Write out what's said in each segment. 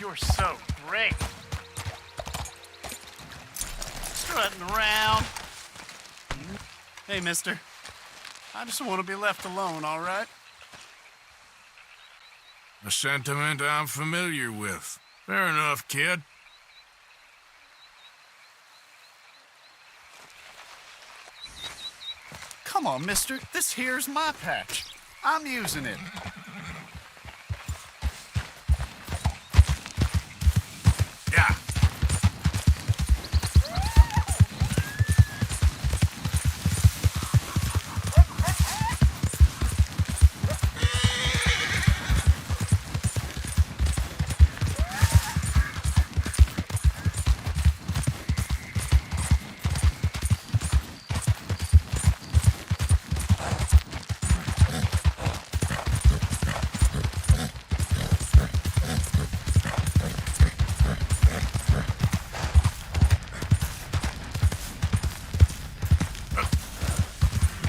You're so great. Strutting around. Hey, mister. I just want to be left alone, all right? A sentiment I'm familiar with. Fair enough, kid. Come on, mister. This here's my patch. I'm using it. Yeah.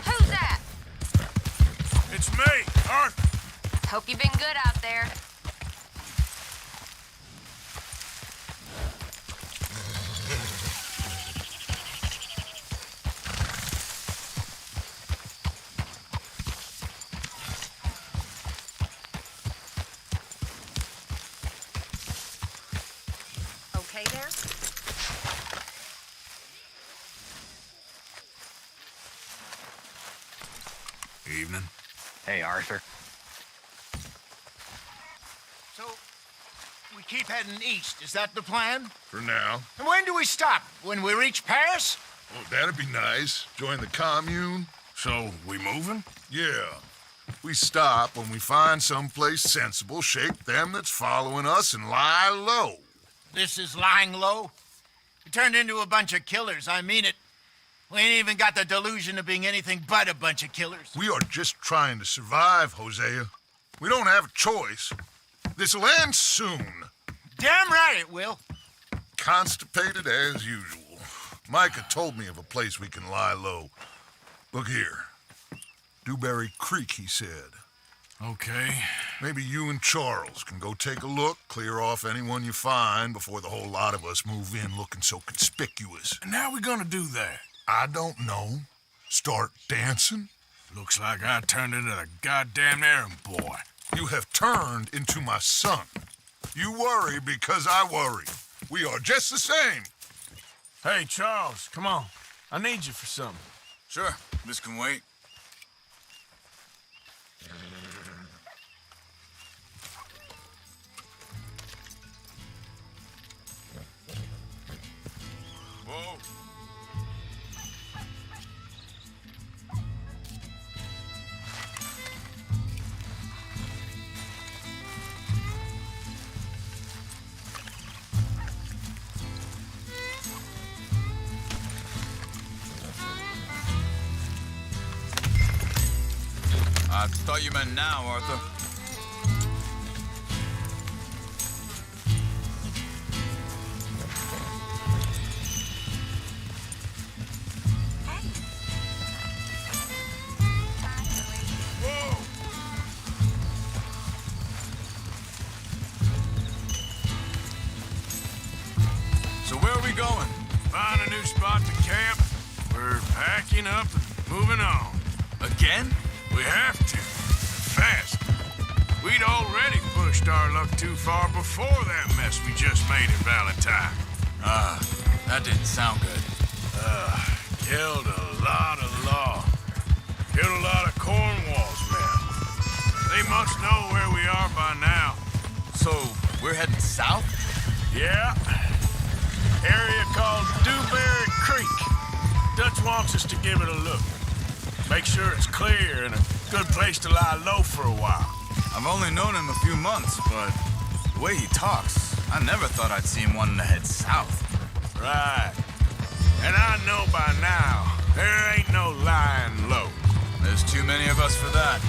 Who's that? It's me, Arthur. Hope you've been good out there. Okay there? Evening. Hey, Arthur. So, we keep heading east. Is that the plan? For now. And when do we stop? When we reach Paris? Oh, that'd be nice. Join the commune. So, we moving? Yeah. We stop when we find someplace sensible, shake them that's following us, and lie low. This is lying low. We turned into a bunch of killers. I mean it. We ain't even got the delusion of being anything but a bunch of killers. We are just trying to survive, Hosea. We don't have a choice. This'll end soon. Damn right it will. Constipated as usual. Micah told me of a place we can lie low. Look here. Dewberry Creek, he said. Okay. Maybe you and Charles can go take a look, clear off anyone you find before the whole lot of us move in looking so conspicuous. And how we gonna do that? I don't know. Start dancing? Looks like I turned into the goddamn errand boy. You have turned into my son. You worry because I worry. We are just the same. Hey, Charles, come on. I need you for something. Sure, this can wait. Whoa. I thought you meant now, Arthur. So where are we going? Find a new spot to camp. We're packing up and moving on. Again? We have to. Fast. We'd already pushed our luck too far before that mess we just made in Valentine. That didn't sound good. Killed a lot of law. Killed a lot of Cornwall's men. They must know where we are by now. So, we're heading south? Yeah. Area called Dewberry Creek. Dutch wants us to give it a look. Make sure it's clear and a good place to lie low for a while. I've only known him a few months, but the way he talks, I never thought I'd see him wanting to head south. Right. And I know by now, there ain't no lying low. There's too many of us for that.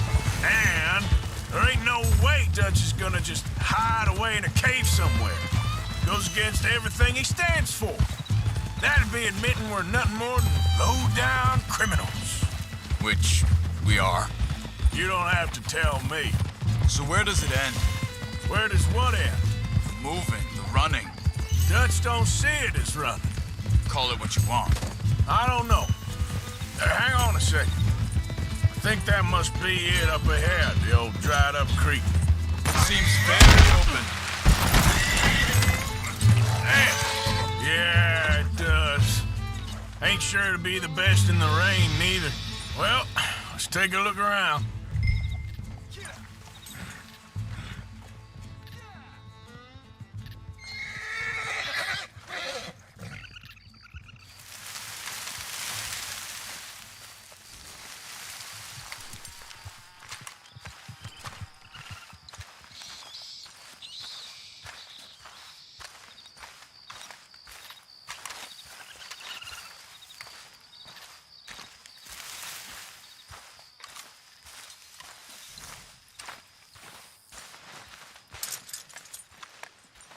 And there ain't no way Dutch is gonna just hide away in a cave somewhere. Goes against everything he stands for. That'd be admitting we're nothing more than low-down criminals. Which we are. You don't have to tell me. So where does it end? Where does what end? moving, the running. Dutch don't see it as running. Call it what you want. I don't know. Hang on a second. I think that must be it up ahead, the old dried up creek. Seems very open. Yeah, it does. Ain't sure to be the best in the rain, neither. Well, let's take a look around.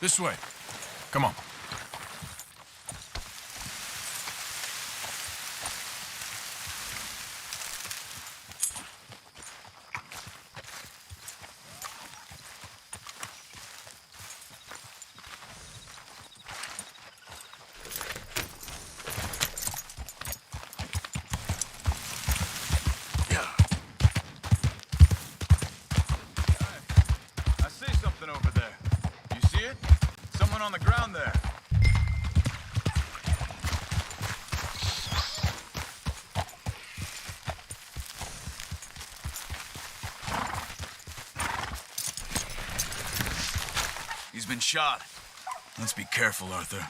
This way. Come on. I see something over there. You see it? Someone on the ground there. He's been shot. Let's be careful, Arthur.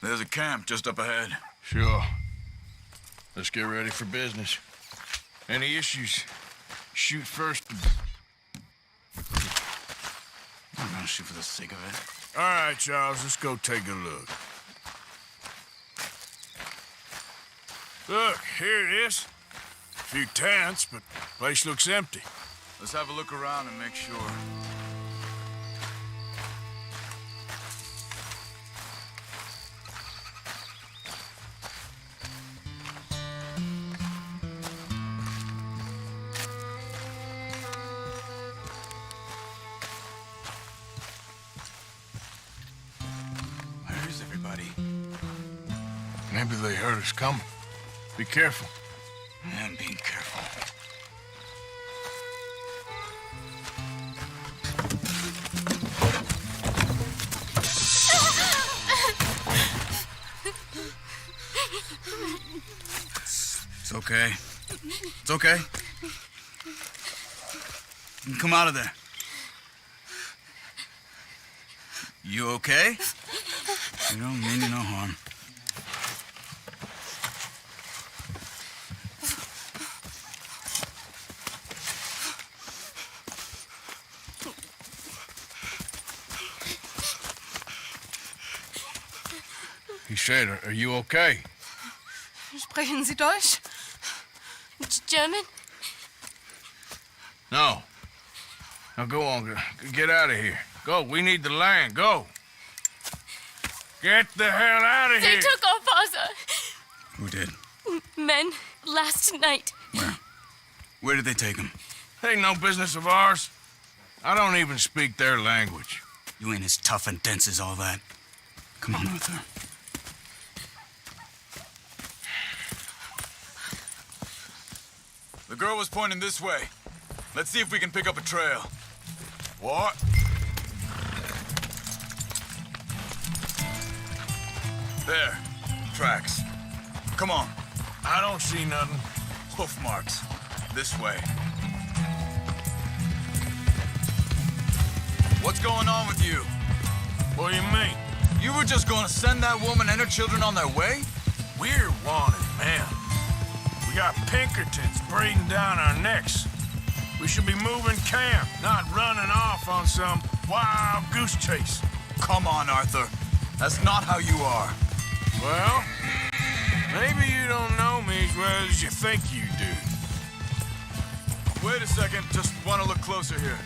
There's a camp just up ahead. Sure. Let's get ready for business. Any issues? Shoot first. I'm gonna shoot for the sake of it. All right, Charles, let's go take a look. Look, here it is. A few tents, but the place looks empty. Let's have a look around and make sure. Where is everybody? Maybe they heard us coming. Be careful. I'm being careful. It's okay. It's okay. You can come out of there. You okay? You don't mean you no harm. He said, are you okay? Sprechen Sie Deutsch? German? No. Now go on, get out of here. Go, we need the land, go. Get the hell out of They here. took our father. Who did? Men, last night. Where? Where did they take him? Ain't no business of ours. I don't even speak their language. You ain't as tough and dense as all that. Come on, Arthur. The girl was pointing this way. Let's see if we can pick up a trail. What? There. Tracks. Come on. I don't see nothing. Hoof marks. This way. What's going on with you? What do you mean? You were just going to send that woman and her children on their way? We're wanted, man. We got Pinkertons breathing down our necks. We should be moving camp, not running off on some wild goose chase. Come on, Arthur. That's not how you are. Well, maybe you don't know me as well as you think you do. Wait a second. Just want to look closer here.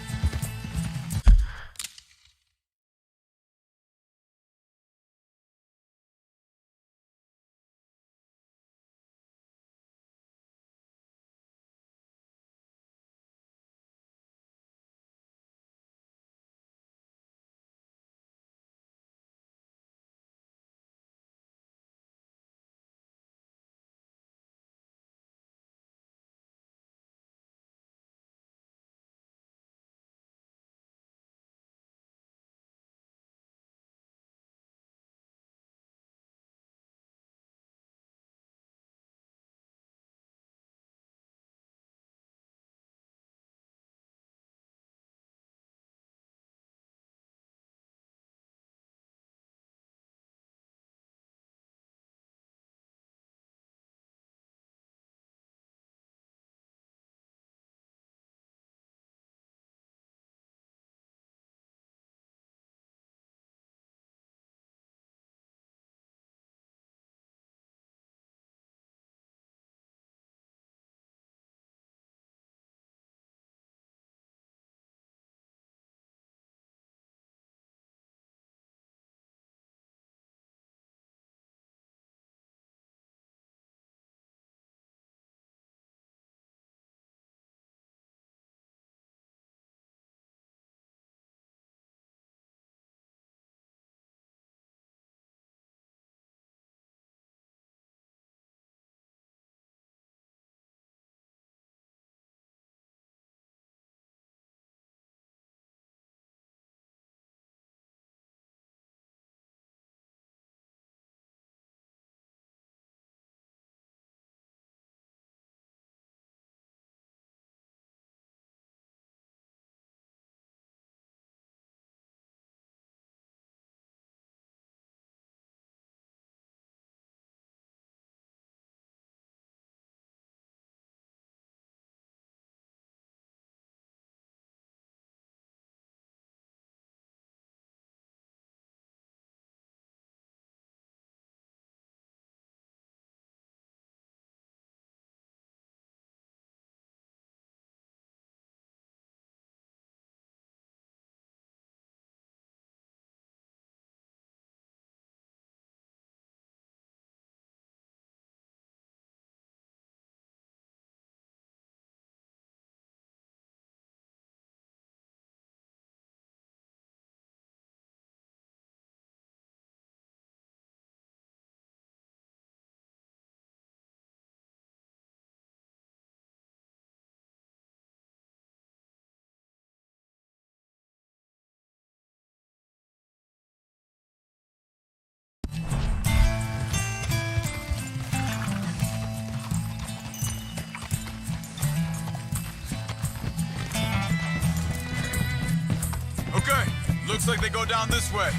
Looks like they go down this way.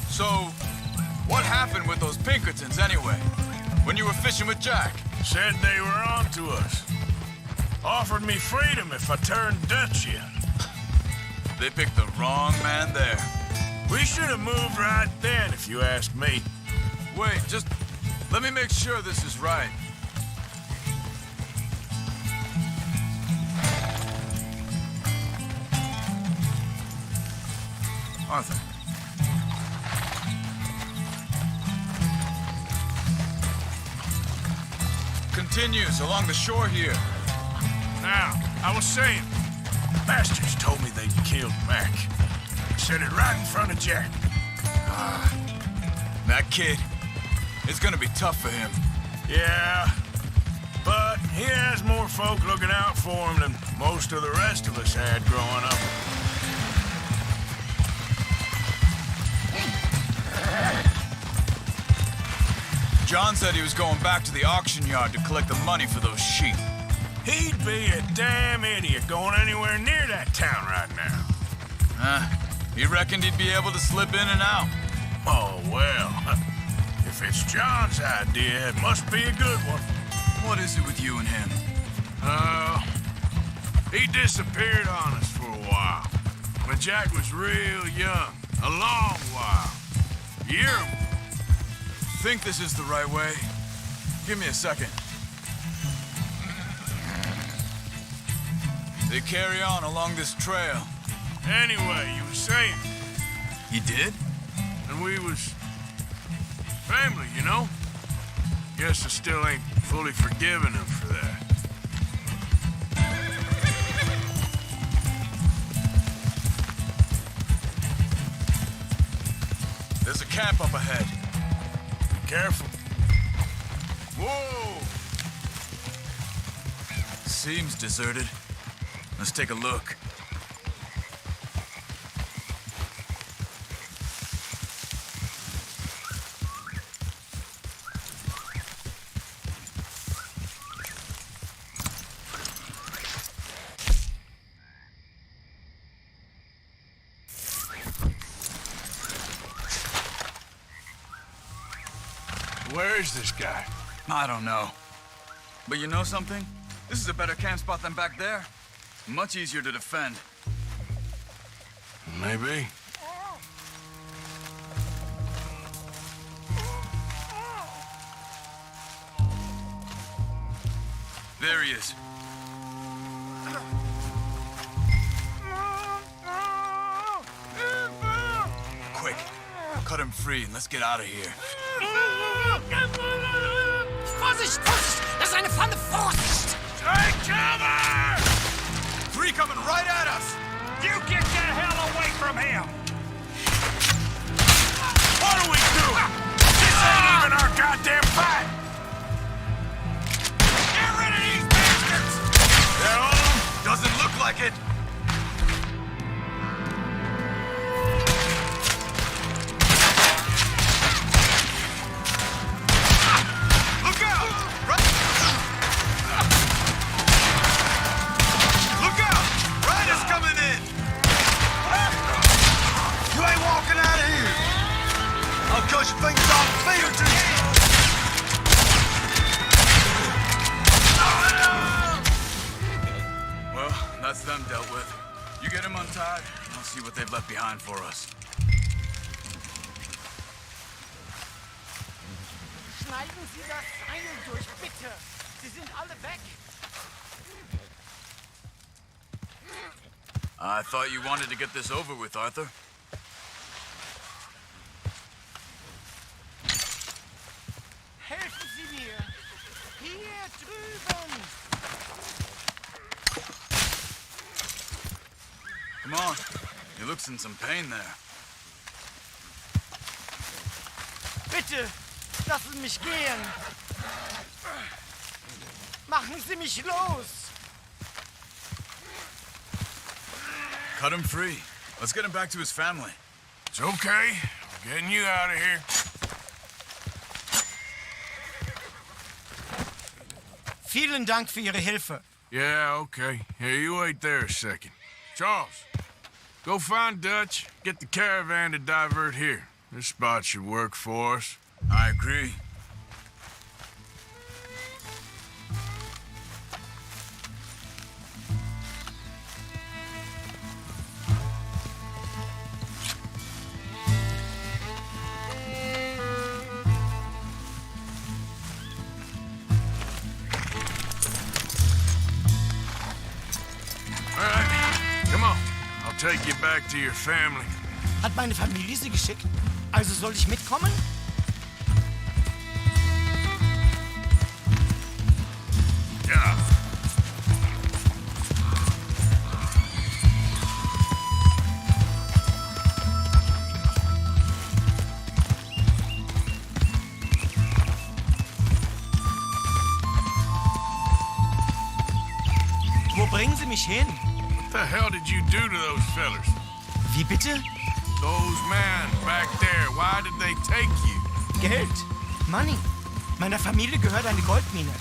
So, what happened with those Pinkertons anyway? When you were fishing with Jack? Said they were on to us. Offered me freedom if I turned Dutch in. They picked the wrong man there. We should have moved right then, if you ask me. Wait, just let me make sure this is right. Arthur. Continues along the shore here. Now, I was saying, bastards told me they'd killed Mac. Said it right in front of Jack. That kid, it's gonna be tough for him. Yeah, but he has more folk looking out for him than most of the rest of us had growing up. John said he was going back to the auction yard to collect the money for those sheep. He'd be a damn idiot going anywhere near that town right now. He reckoned he'd be able to slip in and out. Oh, well, if it's John's idea, it must be a good one. What is it with you and him? He disappeared on us for a while. When Jack was real young. A long while. Year. Think this is the right way? Give me a second. They carry on along this trail. Anyway, you were saying, You did? and we was family, you know? Guess I still ain't fully forgiven him for that. There's a camp up ahead. Be careful. Whoa! Seems deserted. Let's take a look. Where is this guy? I don't know. But you know something? This is a better camp spot than back there. Much easier to defend. Maybe. There he is. Quick, cut him free and let's get out of here. Vorsicht, Vorsicht! Das ist eine Pfanne! Vorsicht! Take cover! Three coming right at us! You get the hell away from him! What are we doing? This ain't even our goddamn fight! Get rid of these bastards! They're on them? Doesn't look like it. Look out! Look out! Riders coming in! You ain't walking out of here! I'll cut your fingers off the fingertips! Well, that's them dealt with. You get them untied, and I'll see what they've left behind for us. Schneiden Sie das Seil durch, bitte! Sie sind alle weg! I thought you wanted to get this over with, Arthur. Helfen Sie mir! Hier drüben! Come on. He looks in some pain there. Bitte! Lassen mich gehen! Machen Sie mich los! Cut him free. Let's get him back to his family. It's okay. I'm getting you out of here. Vielen Dank für Ihre Hilfe. Yeah, okay. Here, you wait there a second. Charles, go find Dutch. Get the caravan to divert here. This spot should work for us. I agree. All right, come on. I'll take you back to your family. Hat meine Familie sie geschickt? Also soll ich mitkommen? Ja. Wo bringen Sie mich hin? What the hell did you do to those fellers? Wie bitte? Those men back there, why did they take you? Geld. Money. Meiner Familie gehört eine Goldmine.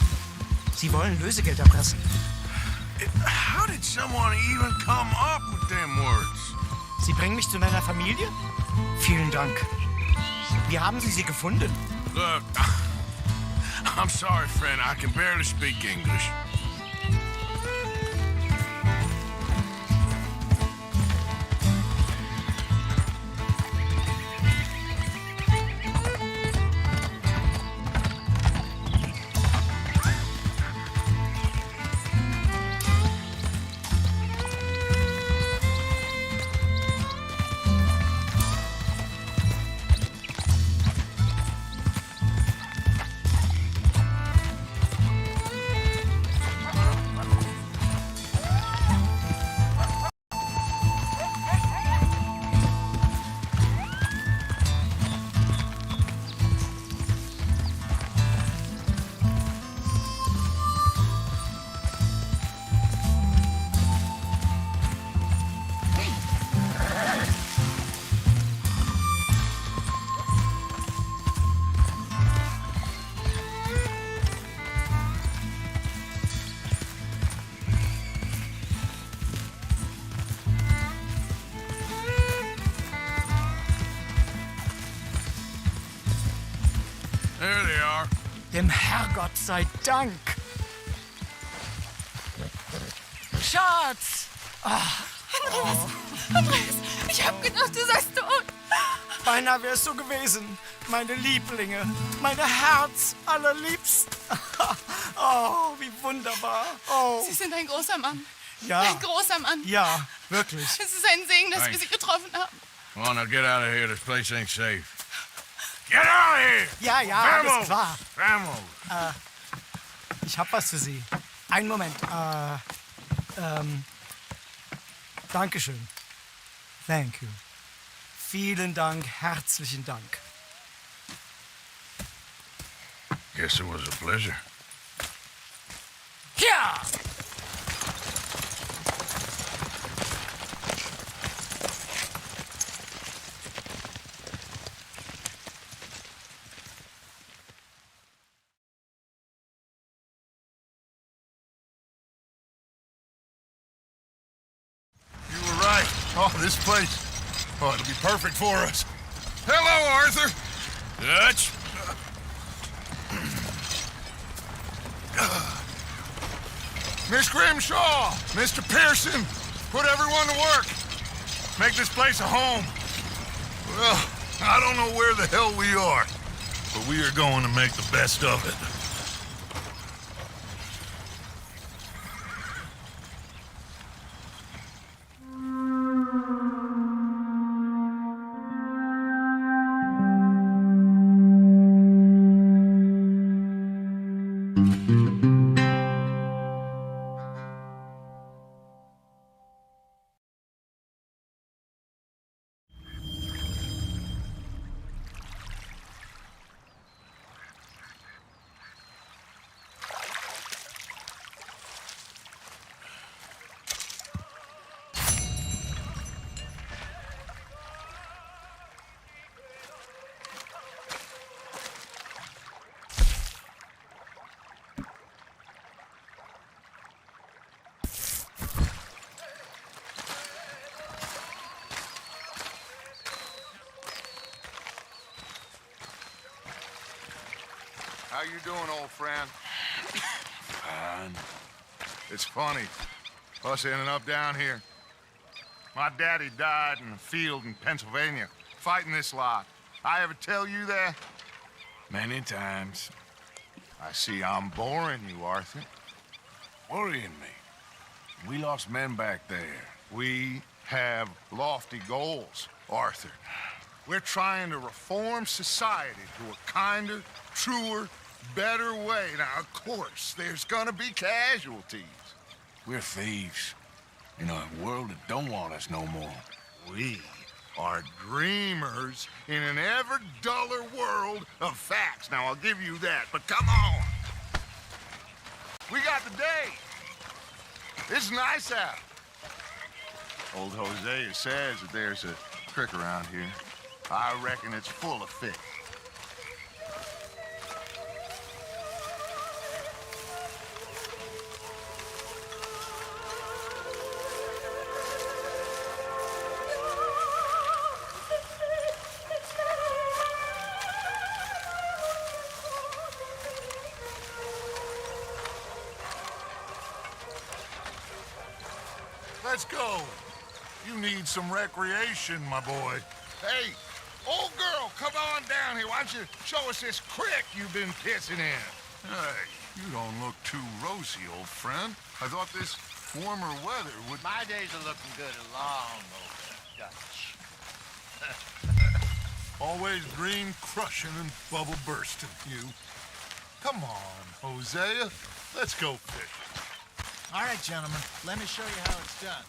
Sie wollen Lösegeld erpressen. How did someone even come up with them words? Sie bringen mich zu meiner Familie? Vielen Dank. Wie haben Sie sie gefunden? Look, I'm sorry, friend. I can barely speak English. There they are. Dem Herrgott sei Dank. Schatz! Andreas, ich hab gedacht, du seist tot. Beinahe wär's so gewesen. Meine Lieblinge. Meine Herz allerliebst. Oh, wie wunderbar. Oh, Sie sind ein großer Mann. ja. Ein großer Mann. Ja, wirklich. Es ist ein Segen, dass wir Thanks. Sie getroffen haben. Come on, now get out of here. This place ain't safe. Get out of here! Ja, ja, alles Vamos! klar. Vamos! Ich hab was für Sie. Einen Moment. Dankeschön. Thank you. Vielen Dank, herzlichen Dank. Guess it was a pleasure. Ja! You were right. Oh, this place. Oh, it'll be perfect for us. Hello, Arthur. Dutch? Miss Grimshaw, Mr. Pearson, put everyone to work. Make this place a home. Well, I don't know where the hell we are, but we are going to make the best of it. How you doing, old friend? Fine. It's funny, us ending up down here. My daddy died in a field in Pennsylvania, fighting this lot. I ever tell you that? Many times. I see I'm boring you, Arthur. Worrying me. We lost men back there. We have lofty goals, Arthur. We're trying to reform society to a kinder, truer, better way. Now, of course, there's gonna be casualties. We're thieves. In a world that don't want us no more. We are dreamers in an ever duller world of facts. Now, I'll give you that, but come on. We got the day. It's nice out. Old Hosea says that there's a creek around here. I reckon it's full of fish. Let's go. You need some recreation, my boy. Hey, old girl, come on down here. Why don't you show us this creek you've been pissing in? Hey, you don't look too rosy, old friend. I thought this warmer weather would... My days are looking good along over Dutch. Always dream crushing and bubble bursting, you. Come on, Hosea. Let's go fishing. All right, gentlemen, let me show you how it's done.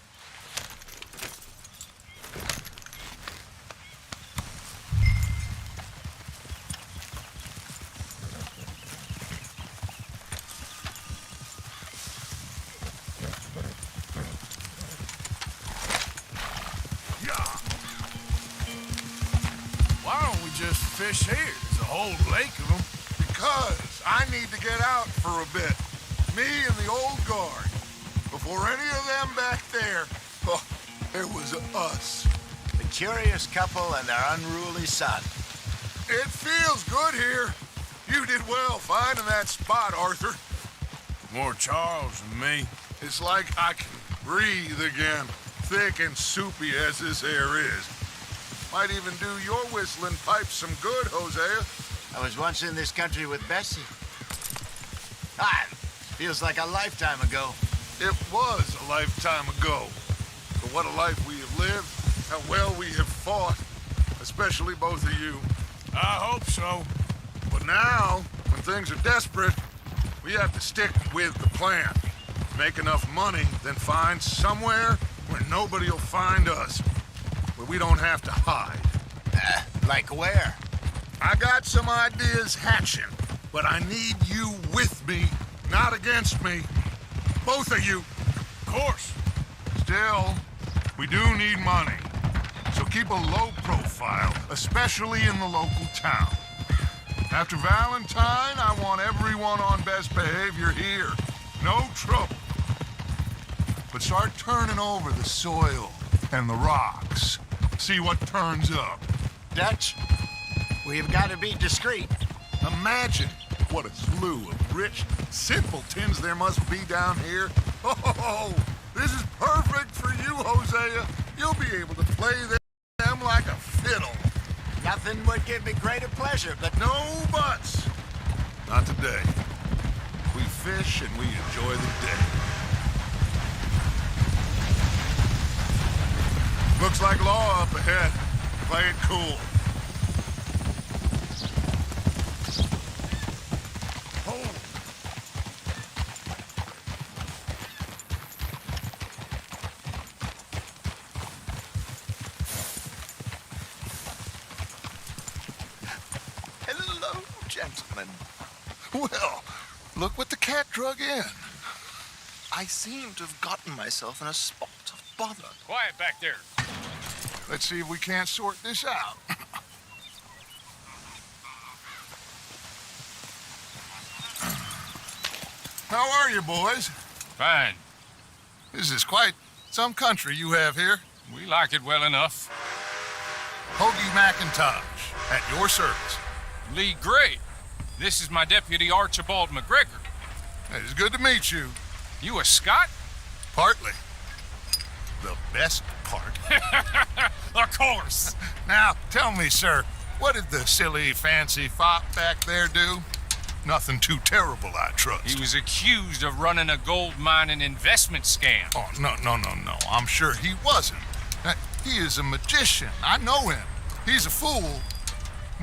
Why don't we just fish here? There's a whole lake of them. Because I need to get out for a bit. Me and the old guard. Before any of them back there, oh, there was us. The curious couple and their unruly son. It feels good here. You did well finding that spot, Arthur. More Charles than me. It's like I can breathe again, thick and soupy as this air is. Might even do your whistling pipes some good, Hosea. I was once in this country with Bessie. Feels like a lifetime ago. It was a lifetime ago. But what a life we have lived, how well we have fought, especially both of you. I hope so. But now, when things are desperate, we have to stick with the plan. Make enough money, then find somewhere where nobody will find us. Where we don't have to hide. Like where? I got some ideas hatching, but I need you with me, not against me. Both of you. Of course. Still, we do need money. So keep a low profile, especially in the local town. After Valentine, I want everyone on best behavior here. No trouble. But start turning over the soil and the rocks. See what turns up. Dutch, we've got to be discreet. Imagine what a slew of rich simpletons there must be down here. Oh, this is perfect for you, Hosea. You'll be able to play them like a fiddle. Nothing would give me greater pleasure, but No buts. Not today. We fish and we enjoy the day. Looks like law up ahead. Play it cool. hello, gentlemen. Well, look what the cat drug in. I seem to have gotten myself in a spot of bother. Quiet back there. Let's see if we can't sort this out. How are you, boys? Fine. This is quite some country you have here. We like it well enough. Hoagie McIntosh, at your service. Lee Gray. This is my deputy Archibald McGregor. It's good to meet you. You a Scot? Partly. The best part. Of course. Now, tell me, sir, what did the silly, fancy fop back there do? Nothing too terrible, I trust. He was accused of running a gold mining investment scam. Oh, no. I'm sure he wasn't. He is a magician. I know him. He's a fool,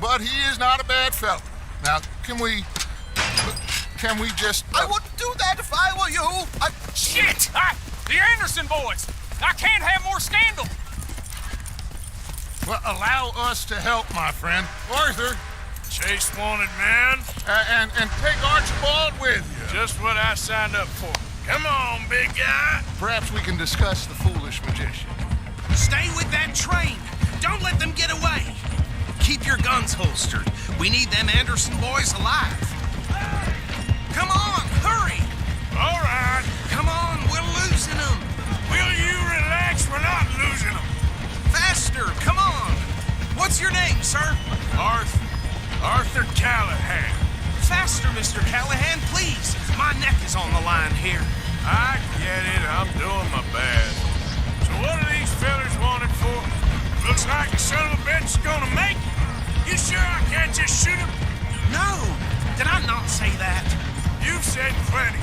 but he is not a bad fellow. Now, can we just... I wouldn't do that if I were you. Shit! The Anderson boys! I can't have more scandal! Well, allow us to help, my friend. Arthur, Chase wanted man. and take Archibald with you. Just what I signed up for. Come on, big guy. Perhaps we can discuss the foolish magician. Stay with that train. Don't let them get away. Keep your guns holstered. We need them Anderson boys alive. Come on, hurry. All right. Come on, we're losing them. Will you relax? We're not losing them. Faster, come on. What's your name, sir? Arthur Callahan. Faster, Mr. Callahan, please. My neck is on the line here. I get it. I'm doing my best. So what are these fellers wanted for? Looks like the son of a bitch is gonna make it. You sure I can't just shoot him? No, did I not say that? You've said plenty.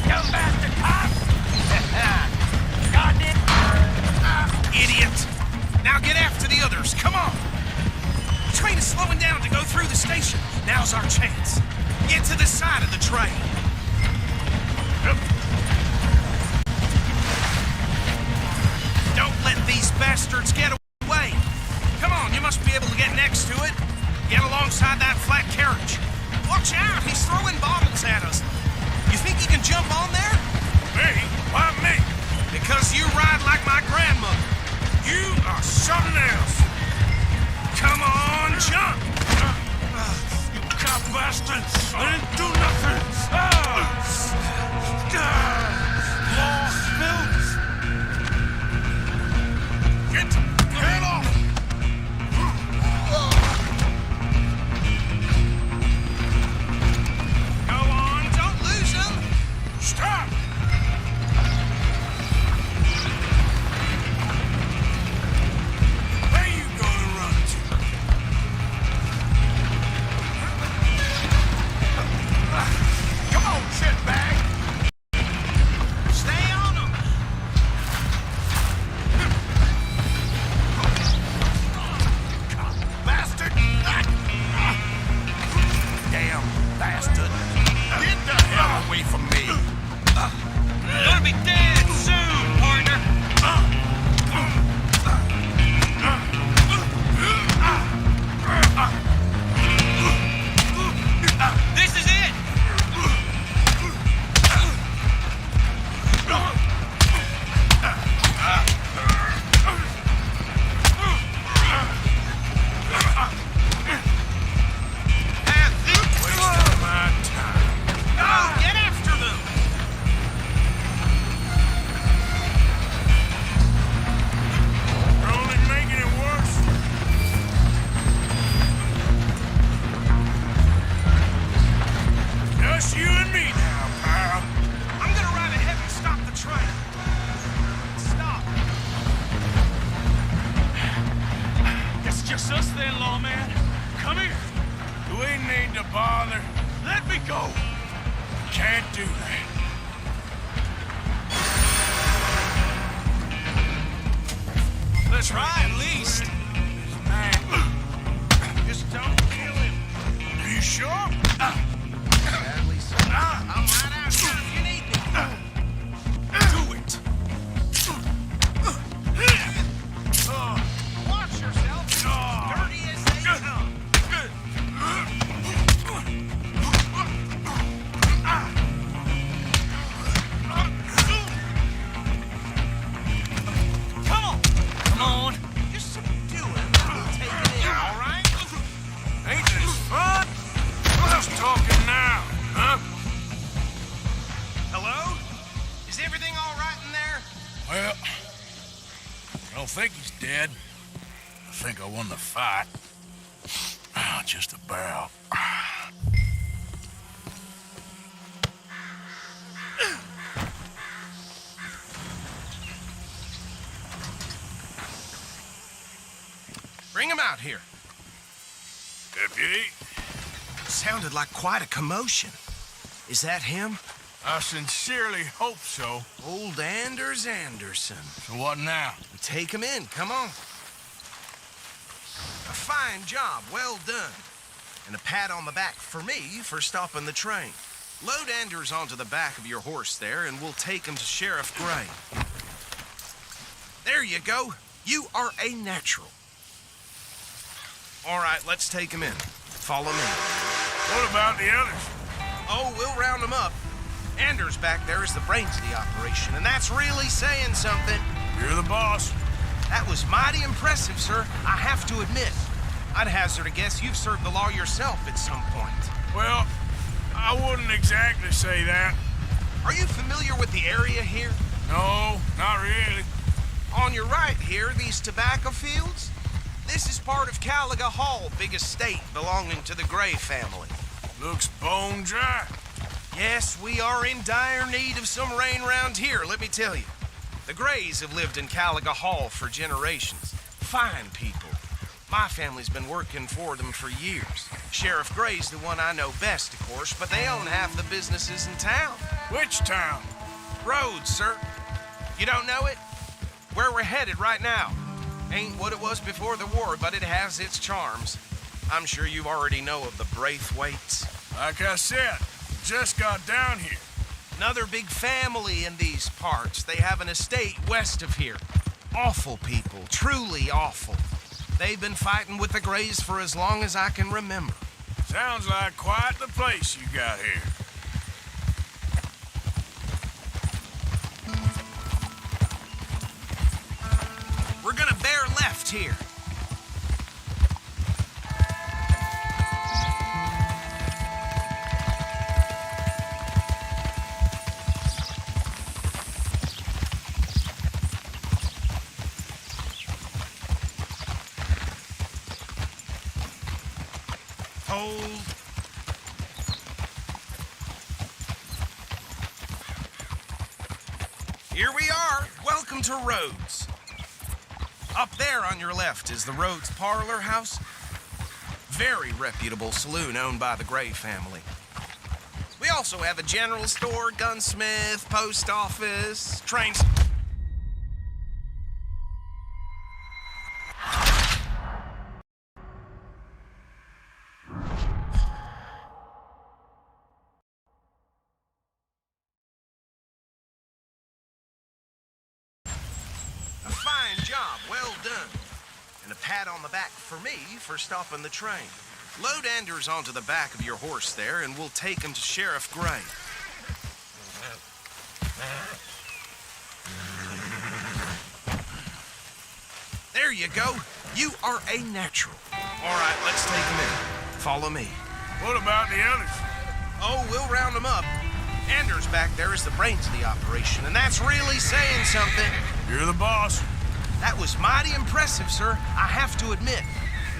You bastard cop! Got it? Idiot. Now get after the others, come on. The train is slowing down to go through the station. Now's our chance. Get to the side of the train. Don't let these bastards get away. Come on, you must be able to get next to it. Get alongside that flat carriage. Watch out, he's throwing bottles at us. You think you can jump on there? Me? Why me? Because you ride like my grandmother. You are something else. Come on, jump! You cop bastard! I didn't do nothing! Get off! Go on, don't lose him! Stop! Where you gonna run to? Come on, shitbag! Stay on him! Bastard! Damn bastard! Get the hell away from me! Gonna be dead soon, partner! This is it! Wasting my time. Go, get after them! We're only making it worse. Just you and me now, pal. I'm gonna ride ahead and stop the train. Stop. It's just us then, lawman. Come here. We need to bother. Let me go. Can't do that. Let's try at least. Just don't kill him. Are you sure? I'm right out here if you need me. Do it. Watch yourself. Dirty as they come. Come on. Come on. Just subdue him. Take it in, all right? Ain't this fun? Who's talking now, huh? Hello? Is everything all right in there? Well, I don't think he's dead. I think I won the fight. just about. Bring him out here. Deputy, Sounded like quite a commotion. Is that him? I sincerely hope so. Old Anders Anderson. So what now? Take him in, come on. A fine job, well done. And a pat on the back for me for stopping the train. Load Anders onto the back of your horse there, and we'll take him to Sheriff Gray. There you go. You are a natural. All right, let's take him in. Follow me. What about the others? Oh, we'll round them up. Anders back there is the brains of the operation, and that's really saying something. You're the boss. That was mighty impressive, sir. I have to admit. I'd hazard a guess you've served the law yourself at some point. Well, I wouldn't exactly say that. Are you familiar with the area here? No, not really. On your right here, these tobacco fields? This is part of Caliga Hall, big estate belonging to the Gray family. Looks bone dry. Yes, we are in dire need of some rain round here, let me tell you. The Grays have lived in Caliga Hall for generations. Fine people. My family's been working for them for years. Sheriff Gray's the one I know best, of course, but they own half the businesses in town. Which town? Rhodes, sir. You don't know it? Where we're headed right now. Ain't what it was before the war, but it has its charms. I'm sure you already know of the Braithwaites. Like I said, just got down here. Another big family in these parts. They have an estate west of here. Awful people, truly awful. They've been fighting with the Grays for as long as I can remember. Sounds like quite the place you got here. We're gonna bear left here. Hold. Here we are. Welcome to Rhodes. Up there on your left is the Rhodes Parlor House. Very reputable saloon owned by the Gray family. We also have a general store, gunsmith, post office, train... A fine job, well done. And a pat on the back for me for stopping the train. Load Anders onto the back of your horse there, and we'll take him to Sheriff Gray. There you go. You are a natural. All right, let's take him in. Follow me. What about the others? Oh, we'll round them up. Anders back there is the brains of the operation, and that's really saying something. You're the boss. That was mighty impressive, sir. I have to admit.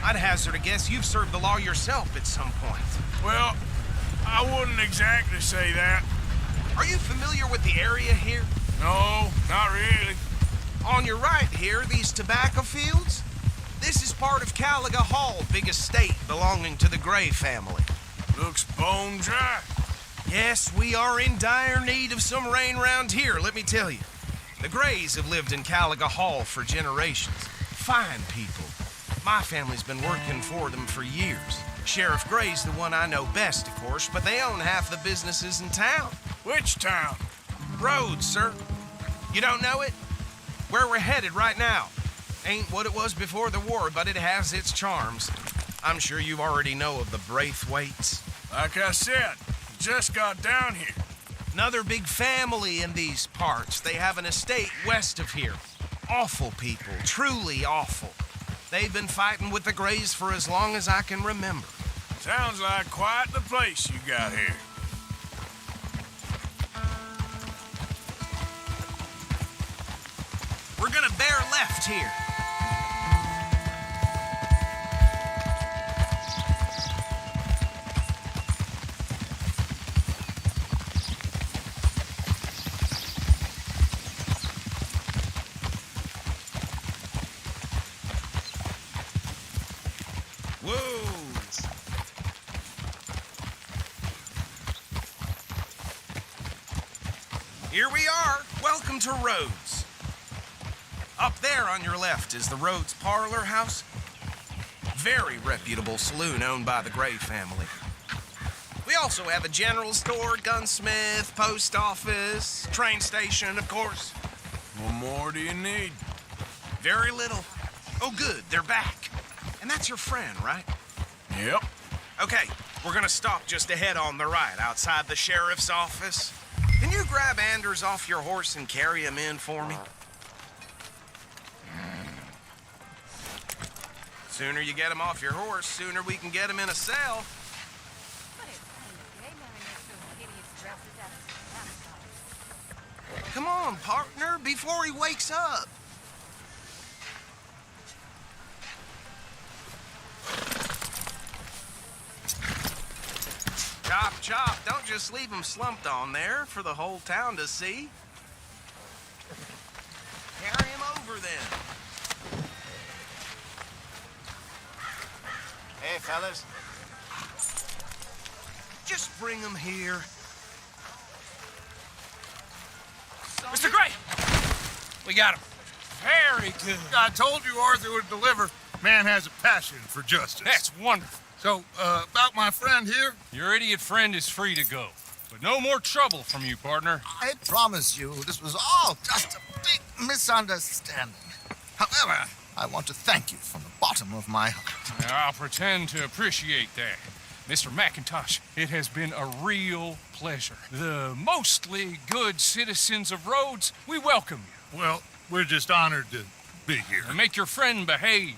I'd hazard a guess you've served the law yourself at some point. Well, I wouldn't exactly say that. Are you familiar with the area here? No, not really. On your right here, these tobacco fields? This is part of Caliga Hall, big estate belonging to the Gray family. Looks bone dry. Yes, we are in dire need of some rain round here, let me tell you. The Grays have lived in Caliga Hall for generations. Fine people. My family's been working for them for years. Sheriff Gray's the one I know best, of course, but they own half the businesses in town. Which town? Rhodes, sir. You don't know it? Where we're headed right now. Ain't what it was before the war, but it has its charms. I'm sure you already know of the Braithwaites. Like I said, just got down here. Another big family in these parts. They have an estate west of here. Awful people, truly awful. They've been fighting with the Grays for as long as I can remember. Sounds like quite the place you got here. We're gonna bear left here. Whoa! Here we are. Welcome to Rhodes. Up there on your left is the Rhodes Parlor House. Very reputable saloon owned by the Gray family. We also have a general store, gunsmith, post office, train station, of course. What more do you need? Very little. Oh, good, they're back. And that's your friend, right? Yep. Okay, we're gonna stop just ahead on the right, outside the sheriff's office. Can you grab Anders off your horse and carry him in for me? Sooner you get him off your horse, sooner we can get him in a cell. Come on, partner, before he wakes up. Chop, chop. Don't just leave him slumped on there for the whole town to see. Carry him over then. Hey, fellas. Just bring him here. Mr. Gray! We got him. Very good. I told you Arthur would deliver. Man has a passion for justice. That's wonderful. So, about my friend here? Your idiot friend is free to go. But no more trouble from you, partner. I promise you, this was all just a big misunderstanding. However, I want to thank you from the bottom of my heart. I'll pretend to appreciate that. Mr. McIntosh, it has been a real pleasure. The mostly good citizens of Rhodes, we welcome you. Well, we're just honored to be here. And make your friend behave.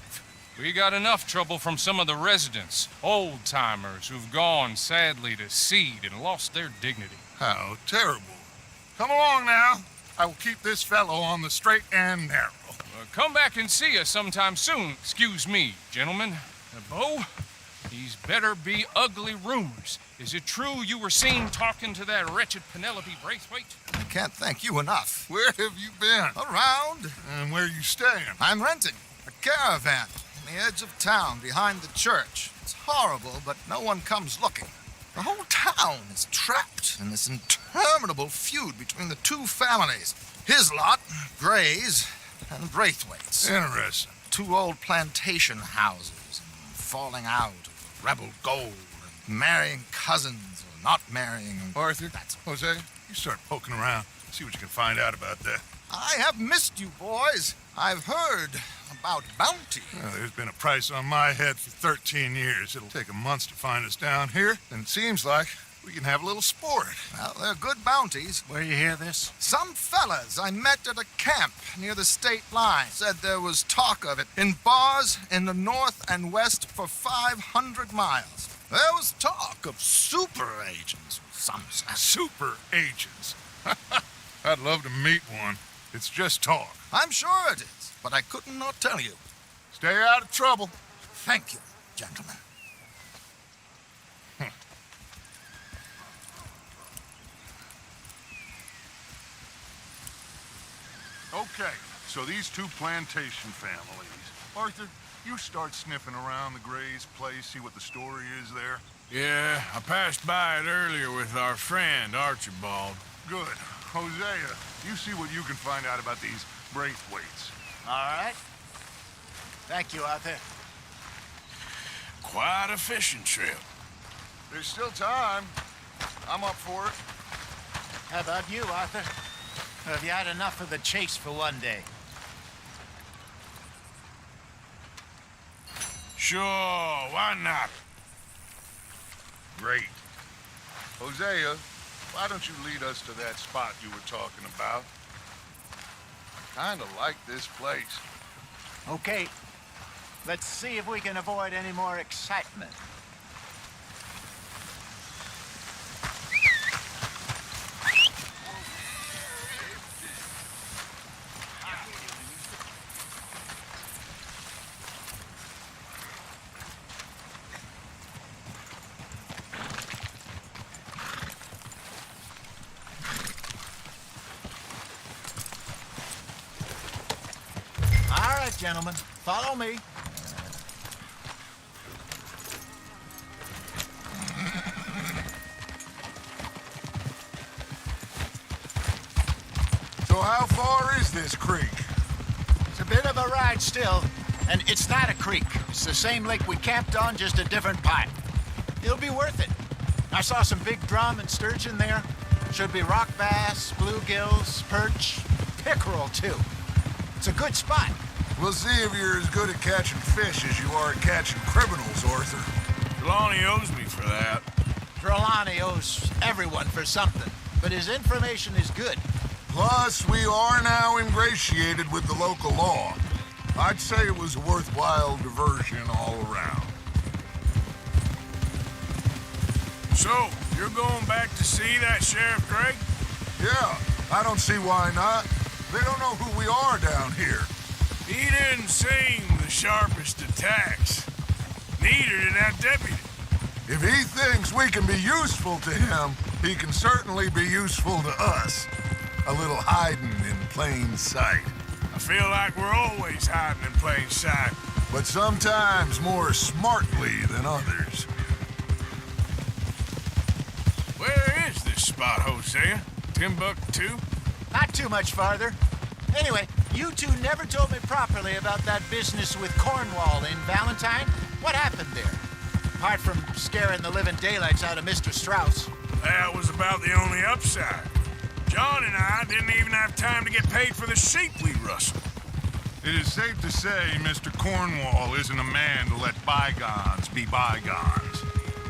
We got enough trouble from some of the residents, old-timers who've gone, sadly, to seed and lost their dignity. How terrible. Come along now. I will keep this fellow on the straight and narrow. Come back and see us sometime soon. Excuse me, gentlemen. Bo, these better be ugly rumors. Is it true you were seen talking to that wretched Penelope Braithwaite? I can't thank you enough. Where have you been? Around. And where are you staying? I'm renting a caravan on the edge of town behind the church. It's horrible, but no one comes looking. The whole town is trapped in this interminable feud between the two families. His lot, Gray's, and Braithwaite's. Interesting. Two old plantation houses, and falling out of rebel gold, and marrying cousins or not marrying. Arthur, Jose, you start poking around. See what you can find out about that. I have missed you, boys. I've heard about bounty. Well, there's been a price on my head for 13 years. It'll take a month to find us down here, and it seems like we can have a little sport. Well, they're good bounties. Where you hear this? Some fellas I met at a camp near the state line said there was talk of it in bars in the north and west for 500 miles. There was talk of super agents, some said. Super agents. I'd love to meet one. It's just talk. I'm sure it is, but I couldn't not tell you. Stay out of trouble. Thank you, gentlemen. Okay, so these two plantation families. Arthur, you start sniffing around the Gray's place, see what the story is there. Yeah, I passed by it earlier with our friend, Archibald. Good. Hosea, you see what you can find out about these Braithwaites. All right. Thank you, Arthur. Quite a fishing trip. There's still time. I'm up for it. How about you, Arthur? Have you had enough of the chase for one day? Sure, why not? Great. Hosea, why don't you lead us to that spot you were talking about? Kinda like this place. Okay. Let's see if we can avoid any more excitement. All right, gentlemen, follow me. this creek? It's a bit of a ride still, and it's not a creek. It's the same lake we camped on, just a different part. It'll be worth it. I saw some big drum and sturgeon there. Should be rock bass, bluegills, perch, pickerel too. It's a good spot. We'll see if you're as good at catching fish as you are at catching criminals, Arthur. Trelawney owes me for that. Trelawney owes everyone for something, but his information is good. Plus, we are now ingratiated with the local law. I'd say it was a worthwhile diversion all around. So, you're going back to see that Sheriff Gregg? Yeah, I don't see why not. They don't know who we are down here. He didn't seem the sharpest attacks. Neither did that deputy. If he thinks we can be useful to him, he can certainly be useful to us. A little hiding in plain sight. I feel like we're always hiding in plain sight. But sometimes more smartly than others. Where is this spot, Hosea? Timbuktu? Not too much farther. Anyway, you two never told me properly about that business with Cornwall in Valentine. What happened there? Apart from scaring the living daylights out of Mr. Strauss. That was about the only upside. John and I didn't even have time to get paid for the sheep we rustled. It is safe to say Mr. Cornwall isn't a man to let bygones be bygones.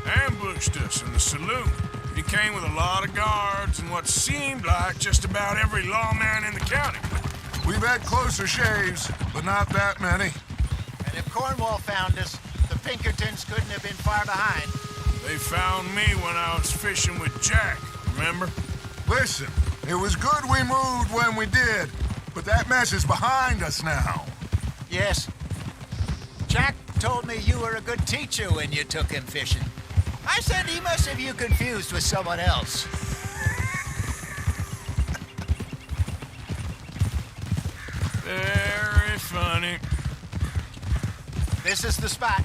Ambushed us in the saloon. He came with a lot of guards and what seemed like just about every lawman in the county. We've had closer shaves, but not that many. And if Cornwall found us, the Pinkertons couldn't have been far behind. They found me when I was fishing with Jack, remember? Listen, it was good we moved when we did, but that mess is behind us now. Yes. Jack told me you were a good teacher when you took him fishing. I said he must have you confused with someone else. Very funny. This is the spot.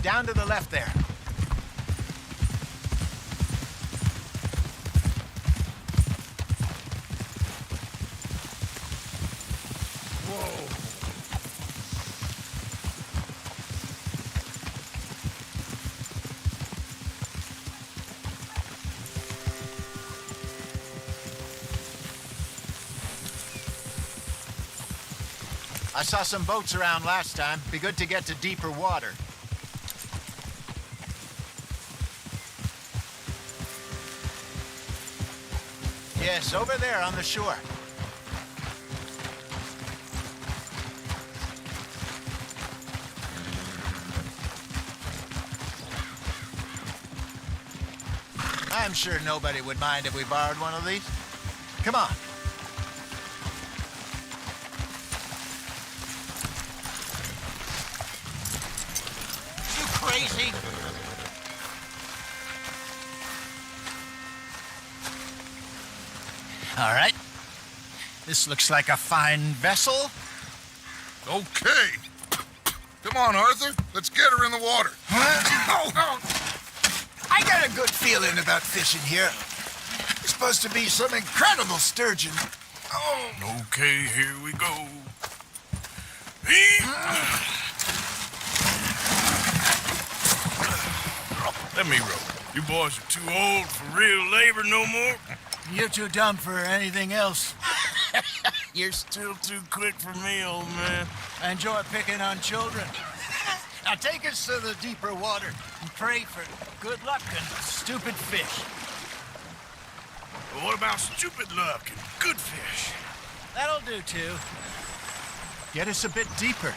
Down to the left there. I saw some boats around last time. Be good to get to deeper water. Yes, over there on the shore. I'm sure nobody would mind if we borrowed one of these. Come on. Crazy. All right. This looks like a fine vessel. Okay. Come on, Arthur. Let's get her in the water. I got a good feeling about fishing here. It's supposed to be some incredible sturgeon. Oh. Okay, here we go. Let me row. You boys are too old for real labor no more. You're too dumb for anything else. You're still too quick for me, old man. I enjoy picking on children. Now take us to the deeper water and pray for good luck and stupid fish. But what about stupid luck and good fish? That'll do, too. Get us a bit deeper.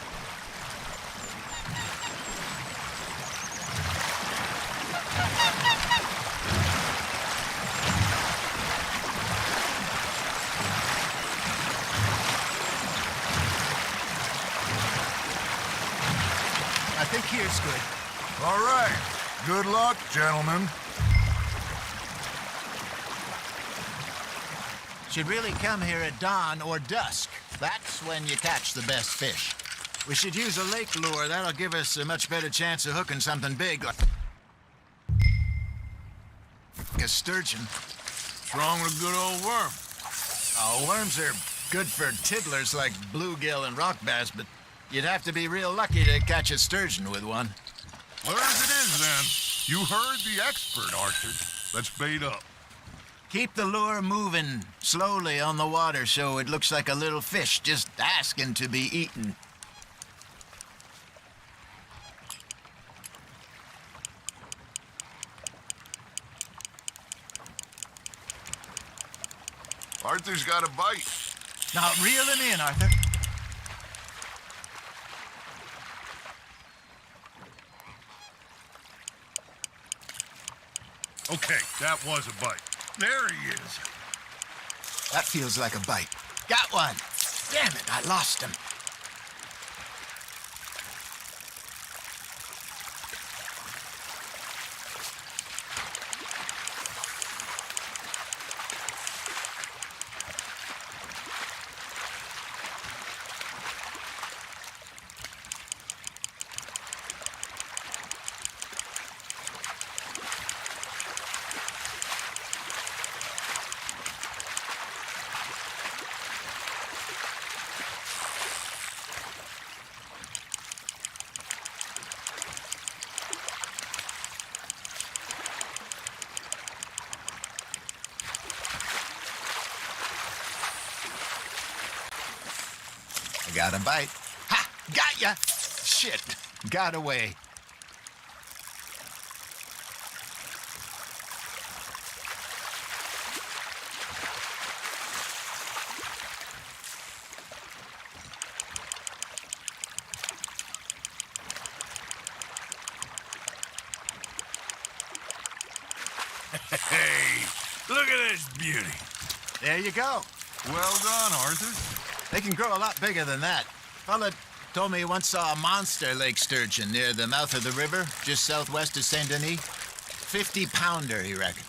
I think here's good. All right. Good luck, gentlemen. Should really come here at dawn or dusk. That's when you catch the best fish. We should use a lake lure. That'll give us a much better chance of hooking something big like a sturgeon. What's wrong with a good old worm? Oh, worms are good for tiddlers like bluegill and rock bass, but you'd have to be real lucky to catch a sturgeon with one. Well, as it is, then. You heard the expert, Arthur. Let's bait up. Keep the lure moving slowly on the water so it looks like a little fish just asking to be eaten. Arthur's got a bite. Now, reel him in, Arthur. Okay, that was a bite. There he is. That feels like a bite. Got one. Damn it, I lost him. Got a bite. Ha! Got ya! Shit. Got away. Hey, look at this beauty. There you go. Well done, Arthur. They can grow a lot bigger than that. Fella told me he once saw a monster lake sturgeon near the mouth of the river, just southwest of Saint Denis. 50-pounder, he reckoned.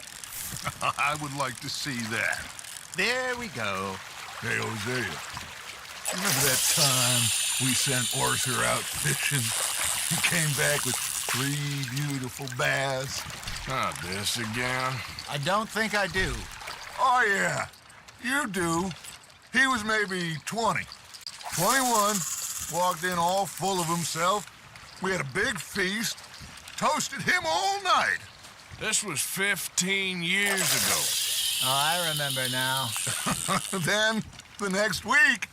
I would like to see that. There we go. Hey, Hosea. Remember that time we sent Arthur out fishing? He came back with 3 beautiful bass. Not this again. I don't think I do. Oh, yeah. You do. He was maybe 20. 21. Walked in all full of himself. We had a big feast. Toasted him all night. This was 15 years ago. Oh, I remember now. Then, the next week,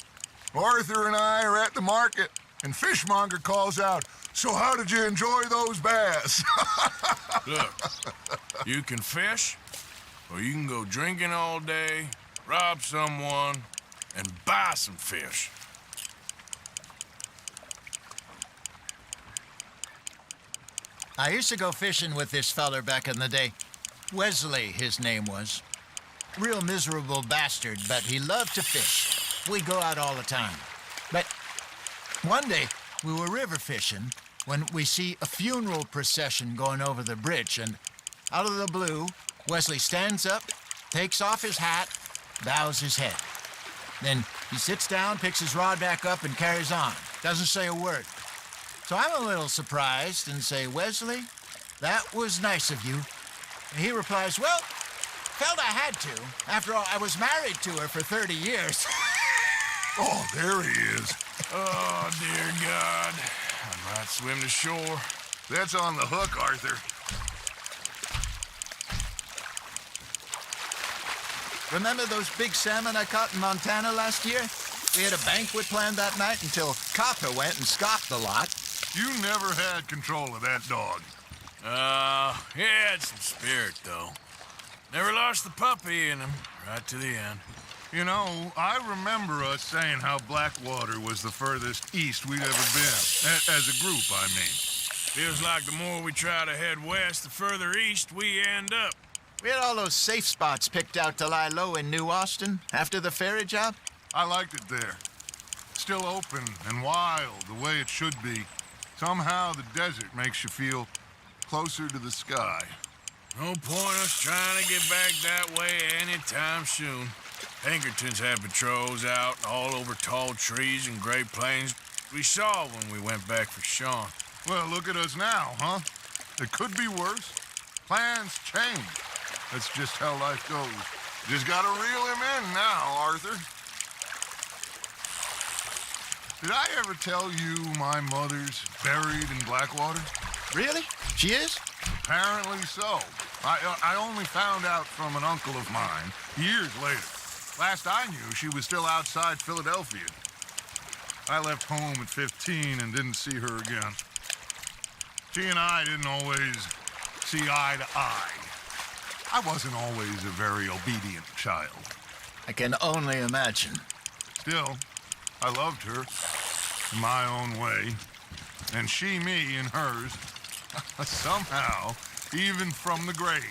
Arthur and I are at the market, and Fishmonger calls out, "So how did you enjoy those bass?" Look, you can fish, or you can go drinking all day, rob someone, and buy some fish. I used to go fishing with this feller back in the day. Wesley, his name was. Real miserable bastard, but he loved to fish. We'd go out all the time. But one day, we were river fishing when we see a funeral procession going over the bridge, and out of the blue, Wesley stands up, takes off his hat, bows his head. Then he sits down, picks his rod back up, and carries on. Doesn't say a word. So I'm a little surprised and say, "Wesley, that was nice of you." And he replies, "Well, felt I had to. After all, I was married to her for 30 years. Oh, there he is. Oh, dear God. I might swim to shore. That's on the hook, Arthur. Remember those big salmon I caught in Montana last year? We had a banquet planned that night until Copper went and scoffed the lot. You never had control of that dog. He had some spirit, though. Never lost the puppy in him, right to the end. You know, I remember us saying how Blackwater was the furthest east we'd ever been. As a group, I mean. Feels like the more we try to head west, the further east we end up. We had all those safe spots picked out to lie low in New Austin after the ferry job. I liked it there. Still open and wild, the way it should be. Somehow the desert makes you feel closer to the sky. No point us trying to get back that way anytime soon. Pinkertons had patrols out all over tall trees and Great Plains we saw when we went back for Sean. Well, look at us now, huh? It could be worse. Plans change. That's just how life goes. Just gotta reel him in now, Arthur. Did I ever tell you my mother's buried in Blackwater? Really? She is? Apparently so. I only found out from an uncle of mine years later. Last I knew, she was still outside Philadelphia. I left home at 15 and didn't see her again. She and I didn't always see eye to eye. I wasn't always a very obedient child. I can only imagine. Still, I loved her in my own way, and she me in hers. Somehow, even from the grave,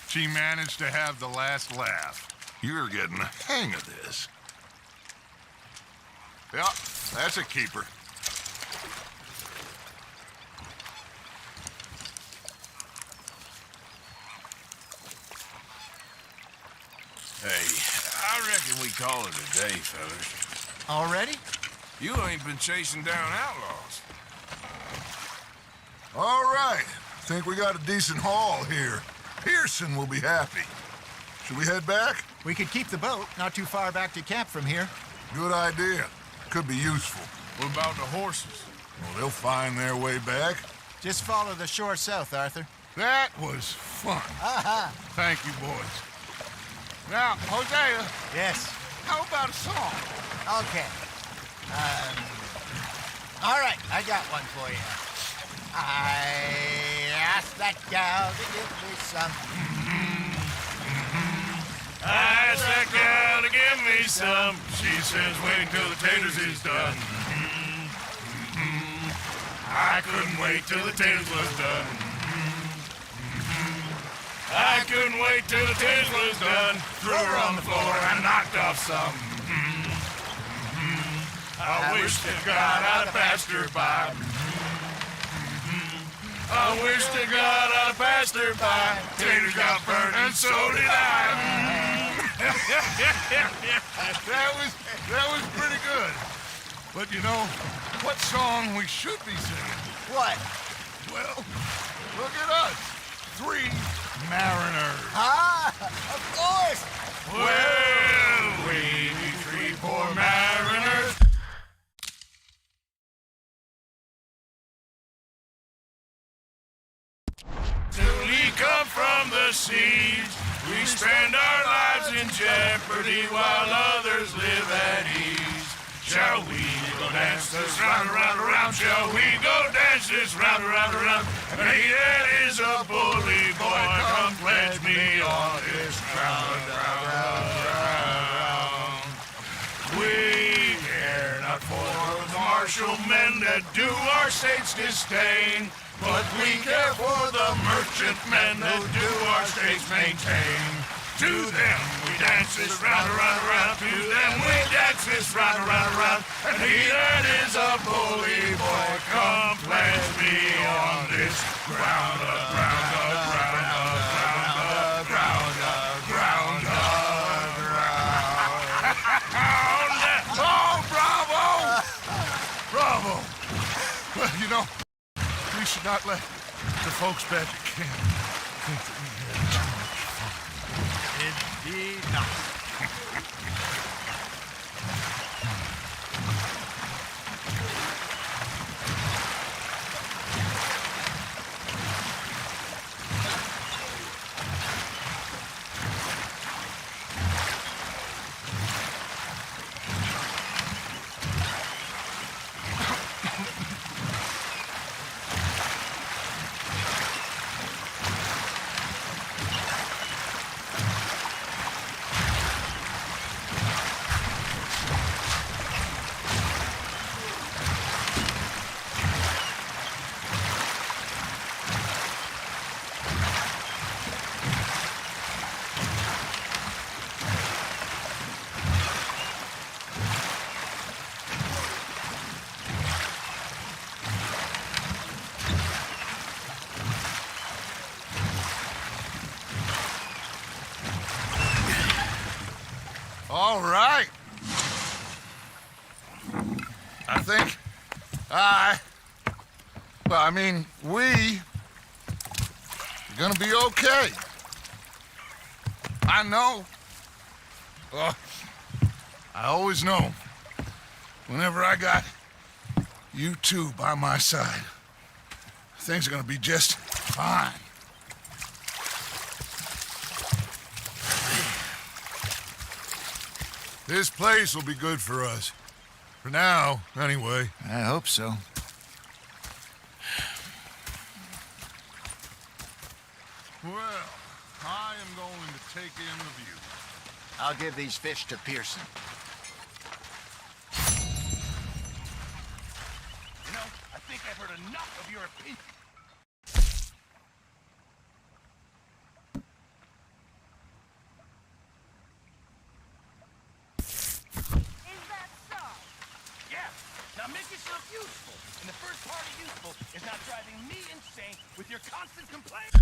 she managed to have the last laugh. You're getting the hang of this. Yeah, that's a keeper. Hey, I reckon we call it a day, fellas. Already? You ain't been chasing down outlaws. All right. Think we got a decent haul here. Pearson will be happy. Should we head back? We could keep the boat not too far back to camp from here. Good idea. Could be useful. What about the horses? Well, they'll find their way back. Just follow the shore south, Arthur. That was fun. Aha! Thank you, boys. Now, Hosea, Yes. how about a song? Okay. All right, I got one for you. I asked that gal to give me some. I asked that gal to give me some. She says wait till the taters is done. I couldn't wait till the taters was done. I couldn't wait till the taters was done. Threw her on the floor and knocked off some. I wish to God I'd have passed her by. I wish to God I'd have passed her by. Taters got burned and so did I. That was pretty good. But you know, what song we should be singing? What? Well, look at us. 3 mariners. Ah, of course. Well, we 3 poor mariners. Till we come from the seas, we spend our lives in jeopardy while others live at ease. Shall we go dance this round, around, around? Shall we go dance this round, around, around? And he that is a bully boy, come pledge me on this ground, ground. We care not for the martial men that do our states disdain, but we care for the merchant men that do our states maintain. To them we dance this round, around, around. To them we dance this round, around, around. And he that is a bully boy, come pledge me on this ground, ground, ground, ground, ground, ground, ground. Oh, bravo! Bravo! Well, you know, we should not let the folks back at camp think that we had too much fun. Indeed not. All right. I think we are gonna be okay. I know. I always know whenever I got you two by my side, things are gonna be just fine. This place will be good for us. For now, anyway. I hope so. Well, I am going to take in the view. I'll give these fish to Pearson. You know, I think I've heard enough of your opinion. Is that so? Yeah. Now make yourself useful. And the first part of useful is not driving me insane with your constant complaints.